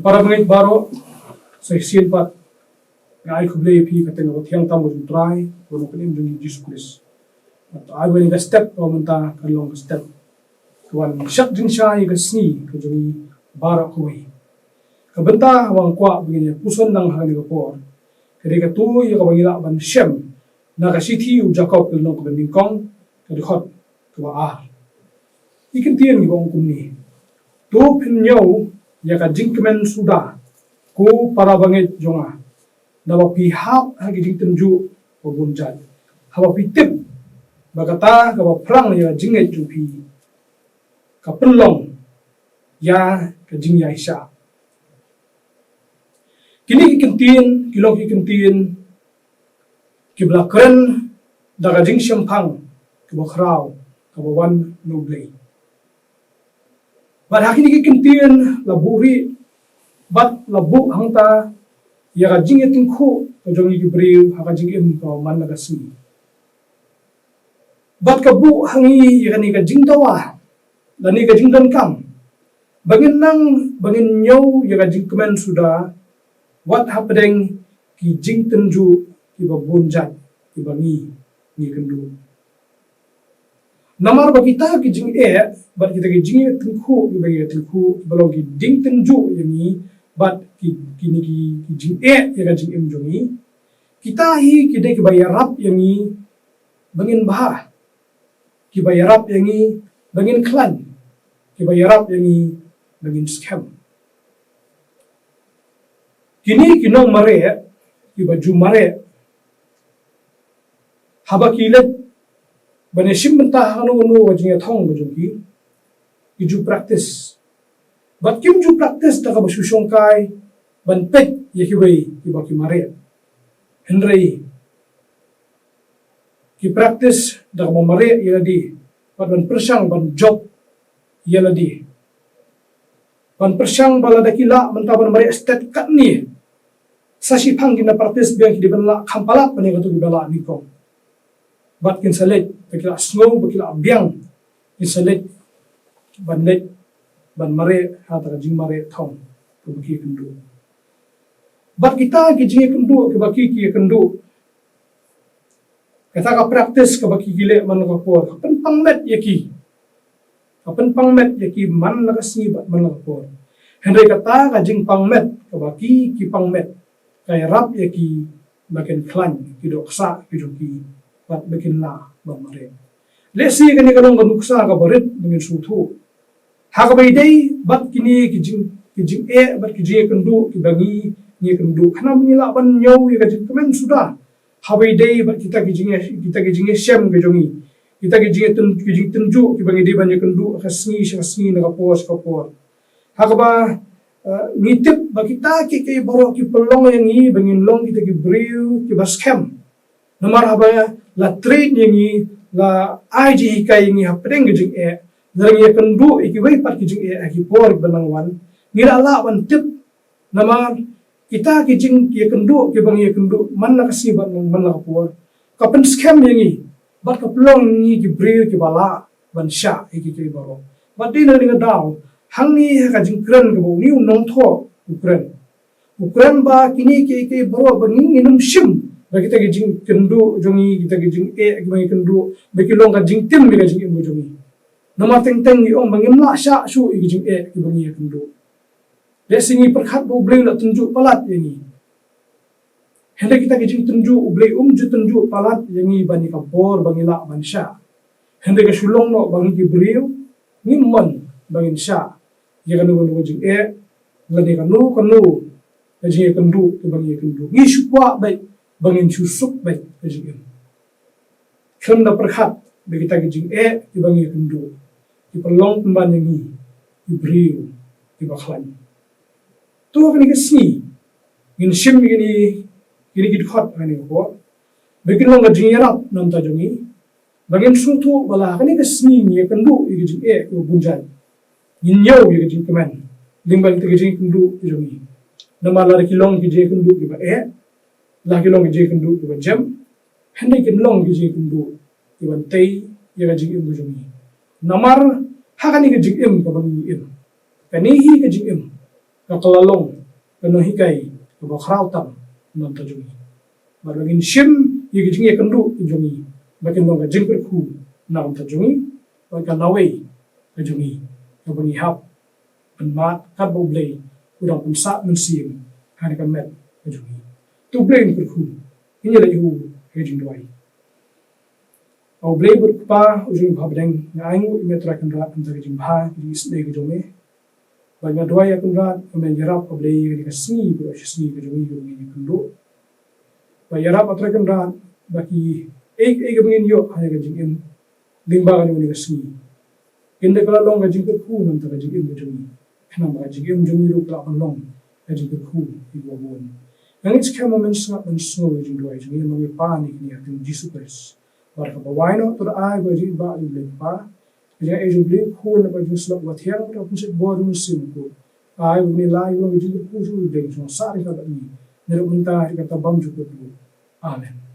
para bangit baro sa siyan pat nga ay kublay pi kateng tiang tamo jung try kuno kalim jung Jesus Christ at ay wani ga step o manta kalong step kuan syak jing siya ga sni ka jung bara kuwi kabenta wang kwa begini puson nang hangani ga por kede ka tu ya ka bangila ban shem na ka sithi u Jacob nong ka banding kong ka dikhot ka ikan tiyan ni bang kumni tu pinyo ya ka jingkemen sudah ko para bangit jonga nawa pihak hagi jing tenju pabunjan hawa pitip bagata ka prang ya jingai jupi ka pelong ya ka jing ya isya kini ikentin kilong ikentin kibla kren daga jing syampang kibakraw kabawan noblay but hakini ikentin laburi bat labu hangta ya ka jing etingku ka jong ibriw haka jing im ka man nagasni bat kabu hangi ya ni ka jing dawa dani ka jing dan kam bangin nyaw ya ka jing kemen sudah what happening ki jing tenju ki babunjat ki bangi ni kendu namar bakita ki jing bat kita ki jing tengku ki bagi tengku balong ki ding tenju yani bat ki jing ya ka jing em jongi kita hi kidai ki bayarap yani bangin bah ki bayarap yani bangin klan ki bayarap yani bangin scam kini kinong mare ki baju mare haba kilet bane sim bentah anu wajing thong bajungi iju practice bat kim ju practice ta ka basusong kai ban pet yekiwei ki baki mare henrei ki practice da ka mare yadi ban persang ban job yaladi ban persang bala dakila mentaban mare estet kat ni sasi pangin na practice biang ki dibanla kampala pani ka tu bala niko bat kin salet bakila snow bakila biang kin salet ban mare hata jing mare thong ko baki kendu bat kita ki jing kendu ke baki ki kendu kata ka practice ka baki gile man ka por kapan pangmet yaki man nakasni bat man ka por henry kata ka jing pangmet ka baki ki pangmet kay rap yaki bakin klan ki doksa ki joki bat bakin la ban mare lesi kani kalong ganuksa ka barit dengan sutu hakabai day bat kini kijing bat kijing kendu kibangi ni kendu kana menila ban nyau ya kajing kemen sudah habai day bat kita kijing syam kejongi kita kijing tenju kibangi day ban kendu kasni na kapor hakaba nitip ba kita ki baro ki pelong yang ni bangin long kita ki brew ki baskem nomor haba la trade yang ni la IG kai yang ni hapeng kijing Zarang ya kendu ikiwai pat kijing aki por banangwan ngira la wan tip nama kita kijing ya kendu kibang ya kendu man na kasi bat man na por kapen scam yangi bat kaplong ni ki brew ki bala ban sha iki ki baro bat din ringa daw hangni ka jing kran ko ni nong tho ukran ba kini ki baro banging inum shim ba kita kijing kendu jongi kita kijing kibang kendu bekilong ka jing tim ka jing mo jongi nama teng-teng ni bangim la sya su igijing kibangi kendu lesingi perkhat bu bleng la tunjuk palat yangi henda kita kijing tunjuk bleng ju tunjuk palat yangi bani kapor bangila ban sya henda ka sulong no bangi ki briu ngimman bangin sya ya kanu kijing ngani kanu kijing kendu kibangi kendu ngi supwa bai bangin susuk bai kijing khanda perkhat kita kijing kibangi kendu ipelong pemban yang ni ibriu ibaklan tu akan ikasni ngin sim gini gidhot ani ko begin long gajing yarap nam ta jongi bagin sutu bala akan ikasni ni kendu igijing bunjan ngin yaw igijing keman lingbal igijing kendu jongi nama la kilong igijing kendu iba la kilong igijing kendu iba jam hande kilong igijing kendu iba tay igijing ibu jongi namar hakani ka jing im ka bangi im kanihi ka jing im ka kalalong kano hikai ba khrau tam non ta jungi ba bagin shim yi gi jingi kandu jungi bakin no ga jingper khu na ta jungi ba ka nawe ka jungi ka bangi hap an mat ka bo blei udang pun sa mun sim kan ka met ka jungi tu blei per khu ini la yu he jing doi au blei ber pa ujung bhabdeng ngai metra kan ra kan ta jing bha di snei ka jungi banyak doa yang kunrat menjerap oleh yang dikasih berasal dari jungi kundu. Bayarap atau kunrat bagi begini yo hanya kajing limba kan yang dikasih. Kinde kalau long kajing kerku nanti kajing jungi. Kenapa kajing jungi ru kalau long kajing kerku ibu abun. Yang ini sekarang momen sangat mensuai kajing doa jungi mengenai panik ni akan Yesus Kristus. Barang apa no tu ada kajing ba ibu lepa. Jadi ejung beli khun apa jenis lok watiang atau pun sebuah musim tu, begini lah yang jadi khusus dengan sari kata ini, dari unta kata bam cukup tu, amen.